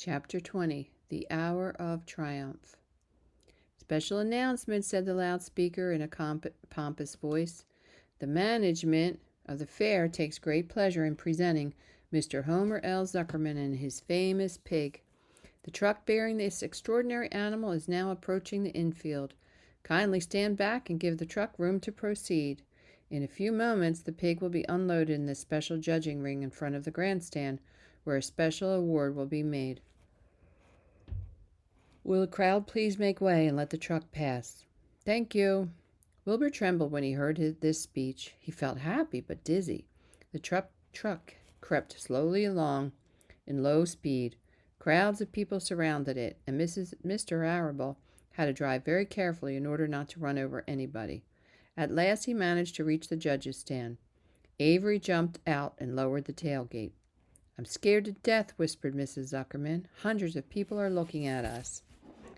Chapter 20 The Hour of Triumph. Special announcement, said the loudspeaker in a pompous voice. The management of the fair takes great pleasure in presenting Mr. Homer L. Zuckerman and his famous pig. The truck bearing this extraordinary animal is now approaching the infield. Kindly stand back and give the truck room to proceed. In a few moments, the pig will be unloaded in the special judging ring in front of the grandstand, where a special award will be made. Will the crowd please make way and let the truck pass? Thank you. Wilbur trembled when he heard this speech. He felt happy but dizzy. The truck crept slowly along in low speed. Crowds of people surrounded it, and Mr. Arable had to drive very carefully in order not to run over anybody. At last he managed to reach the judges' stand. Avery jumped out and lowered the tailgate. I'm scared to death, whispered Mrs. Zuckerman. Hundreds of people are looking at us.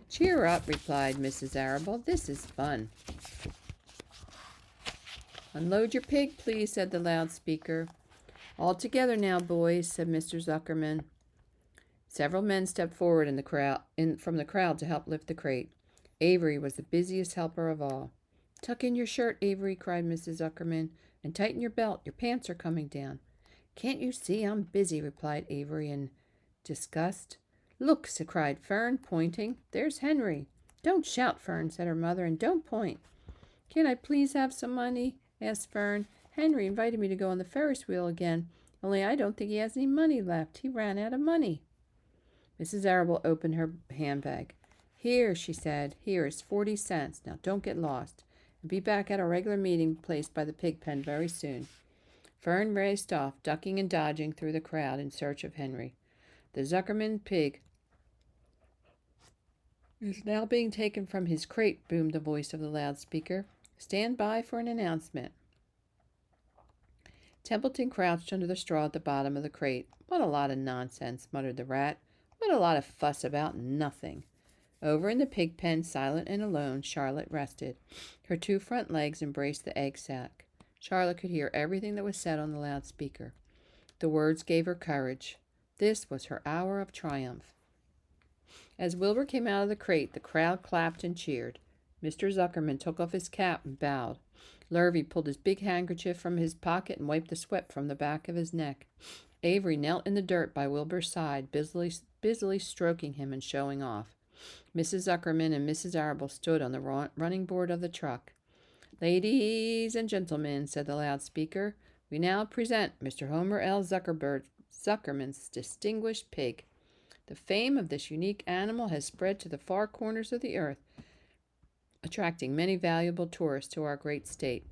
Cheer up, replied Mrs. Arable. This is fun. Unload your pig, please, said the loudspeaker. All together now, boys, said Mr. Zuckerman. Several men stepped forward from the crowd to help lift the crate. Avery was the busiest helper of all. Tuck in your shirt, Avery, cried Mrs. Zuckerman, and tighten your belt. Your pants are coming down. Can't you see I'm busy, replied Avery in disgust. Look, cried Fern, pointing. There's Henry. Don't shout, Fern, said her mother, and don't point. Can I please have some money? Asked Fern. Henry invited me to go on the Ferris wheel again, only I don't think he has any money left. He ran out of money. Mrs. Arable opened her handbag. Here, she said, here is 40 cents. Now don't get lost. And be back at our regular meeting place by the pig pen very soon. Fern raced off, ducking and dodging through the crowd in search of Henry. The Zuckerman pig is now being taken from his crate, boomed the voice of the loudspeaker. Stand by for an announcement. Templeton crouched under the straw at the bottom of the crate. What a lot of nonsense, muttered the rat. What a lot of fuss about nothing. Over in the pig pen, silent and alone, Charlotte rested. Her two front legs embraced the egg sack. Charlotte could hear everything that was said on the loudspeaker. The words gave her courage. This was her hour of triumph. As Wilbur came out of the crate, the crowd clapped and cheered. Mr. Zuckerman took off his cap and bowed. Lurvy pulled his big handkerchief from his pocket and wiped the sweat from the back of his neck. Avery knelt in the dirt by Wilbur's side, busily stroking him and showing off. Mrs. Zuckerman and Mrs. Arable stood on the running board of the truck. Ladies and gentlemen, said the loudspeaker, we now present Mr. Homer L. Zuckerman's distinguished pig. The fame of this unique animal has spread to the far corners of the earth, attracting many valuable tourists to our great state.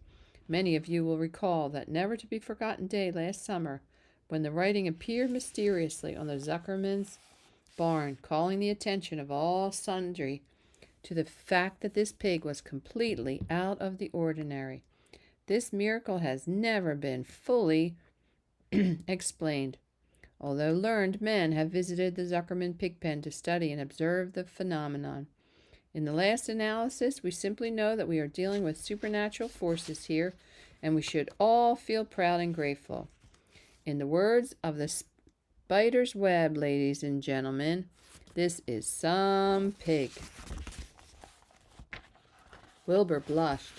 Many of you will recall that never-to-be-forgotten day last summer when the writing appeared mysteriously on the Zuckerman's barn, calling the attention of all sundry to the fact that this pig was completely out of the ordinary. This miracle has never been fully explained, although learned men have visited the Zuckerman pig pen to study and observe the phenomenon. In the last analysis, we simply know that we are dealing with supernatural forces here, and we should all feel proud and grateful. In the words of the spider's web, ladies and gentlemen, this is some pig. Wilbur blushed.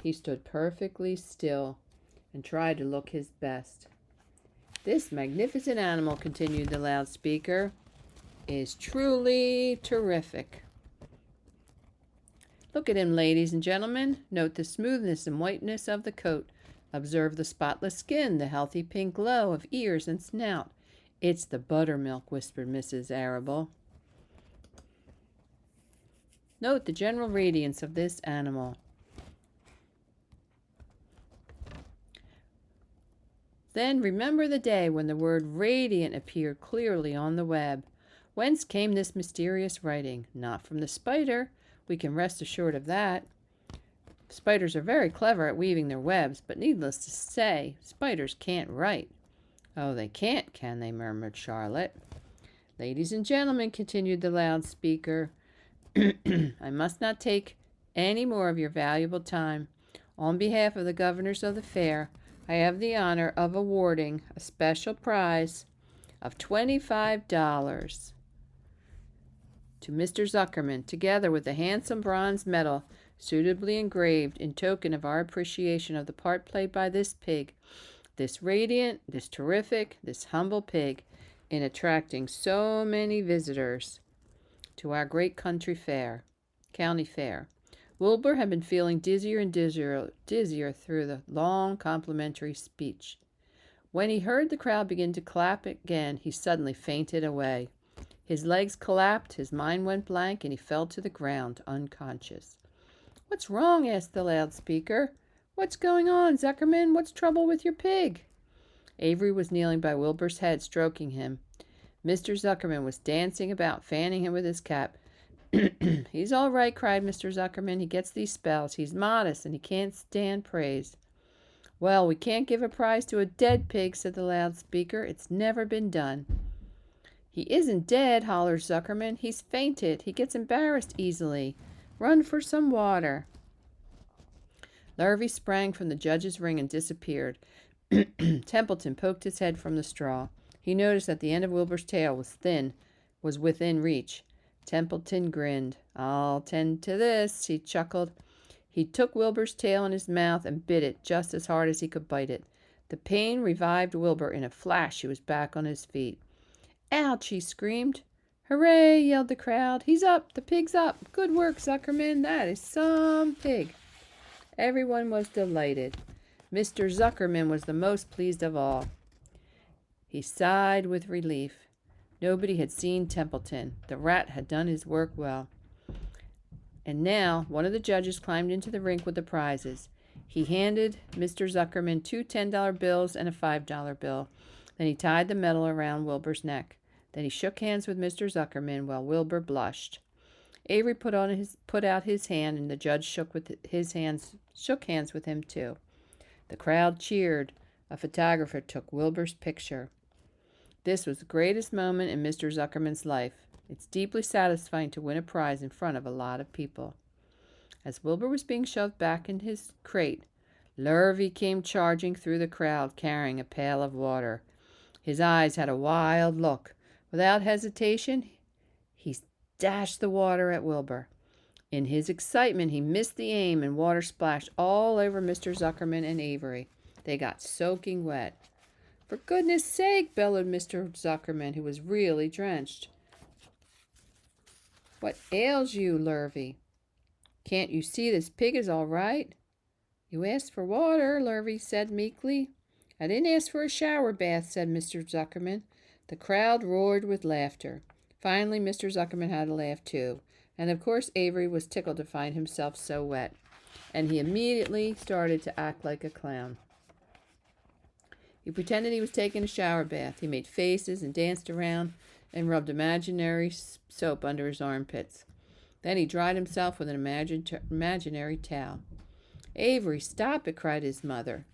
He stood perfectly still and tried to look his best. This magnificent animal, continued the loudspeaker, is truly terrific. Look at him, ladies and gentlemen. Note the smoothness and whiteness of the coat. Observe the spotless skin, the healthy pink glow of ears and snout. It's the buttermilk, whispered Mrs. Arable. Note the general radiance of this animal. Then remember the day when the word radiant appeared clearly on the web. Whence came this mysterious writing? Not from the spider. We can rest assured of that. Spiders are very clever at weaving their webs, but needless to say, spiders can't write. Oh, they can't, can they? Murmured Charlotte. Ladies and gentlemen, continued the loudspeaker, I must not take any more of your valuable time. On behalf of the governors of the fair, I have the honor of awarding a special prize of $25 to Mr. Zuckerman, together with a handsome bronze medal suitably engraved in token of our appreciation of the part played by this pig, this radiant, this terrific, this humble pig, in attracting so many visitors to our great county fair. Wilbur had been feeling dizzier and dizzier through the long complimentary speech. When he heard the crowd begin to clap again, he suddenly fainted away. His legs collapsed, his mind went blank, and he fell to the ground, unconscious. "What's wrong?" asked the loudspeaker. "What's going on, Zuckerman? What's trouble with your pig?" Avery was kneeling by Wilbur's head, stroking him. Mr. Zuckerman was dancing about, fanning him with his cap. "He's all right," cried Mr. Zuckerman. "He gets these spells. He's modest, and he can't stand praise." "Well, we can't give a prize to a dead pig," said the loudspeaker. "It's never been done." "He isn't dead," hollered Zuckerman. "He's fainted. He gets embarrassed easily. Run for some water." Lurvy sprang from the judge's ring and disappeared. Templeton poked his head from the straw. He noticed that the end of Wilbur's tail was within reach. Templeton grinned. "I'll tend to this," he chuckled. He took Wilbur's tail in his mouth and bit it just as hard as he could bite it. The pain revived Wilbur. In a flash, he was back on his feet. "Ouch!" he screamed. "Hooray!" yelled the crowd. "He's up! The pig's up! Good work, Zuckerman! That is some pig!" Everyone was delighted. Mr. Zuckerman was the most pleased of all. He sighed with relief. Nobody had seen Templeton. The rat had done his work well. And now one of the judges climbed into the rink with the prizes. He handed Mr. Zuckerman 2 $10 bills and a $5 bill. Then he tied the medal around Wilbur's neck. Then he shook hands with Mr. Zuckerman while Wilbur blushed. Avery put out his hand, and the judge shook hands with him too. The crowd cheered. A photographer took Wilbur's picture. This was the greatest moment in Mr. Zuckerman's life. It's deeply satisfying to win a prize in front of a lot of people. As Wilbur was being shoved back in his crate, Lurvy came charging through the crowd, carrying a pail of water. His eyes had a wild look. Without hesitation, he dashed the water at Wilbur. In his excitement, he missed the aim, and water splashed all over Mr. Zuckerman and Avery. They got soaking wet. "For goodness sake," bellowed Mr. Zuckerman, who was really drenched. "What ails you, Lurvy? Can't you see this pig is all right?" "You asked for water," Lurvy said meekly. "I didn't ask for a shower bath," said Mr. Zuckerman. The crowd roared with laughter. Finally, Mr. Zuckerman had a laugh too. And of course Avery was tickled to find himself so wet. And he immediately started to act like a clown. He pretended he was taking a shower bath. He made faces and danced around and rubbed imaginary soap under his armpits. Then he dried himself with an imaginary towel. "Avery, stop it," cried his mother.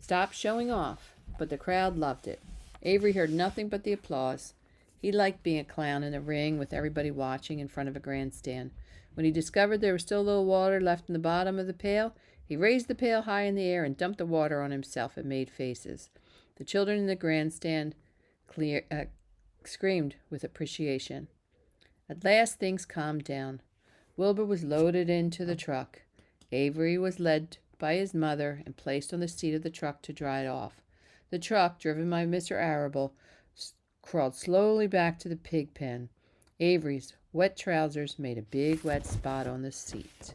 "Stop showing off." But the crowd loved it. Avery heard nothing but the applause. He liked being a clown in a ring with everybody watching in front of a grandstand. When he discovered there was still a little water left in the bottom of the pail, he raised the pail high in the air and dumped the water on himself and made faces. The children in the grandstand screamed with appreciation. At last things calmed down. Wilbur was loaded into the truck. Avery was led by his mother and placed on the seat of the truck to dry it off. The truck, driven by Mr. Arable, crawled slowly back to the pig pen. Avery's wet trousers made a big wet spot on the seat.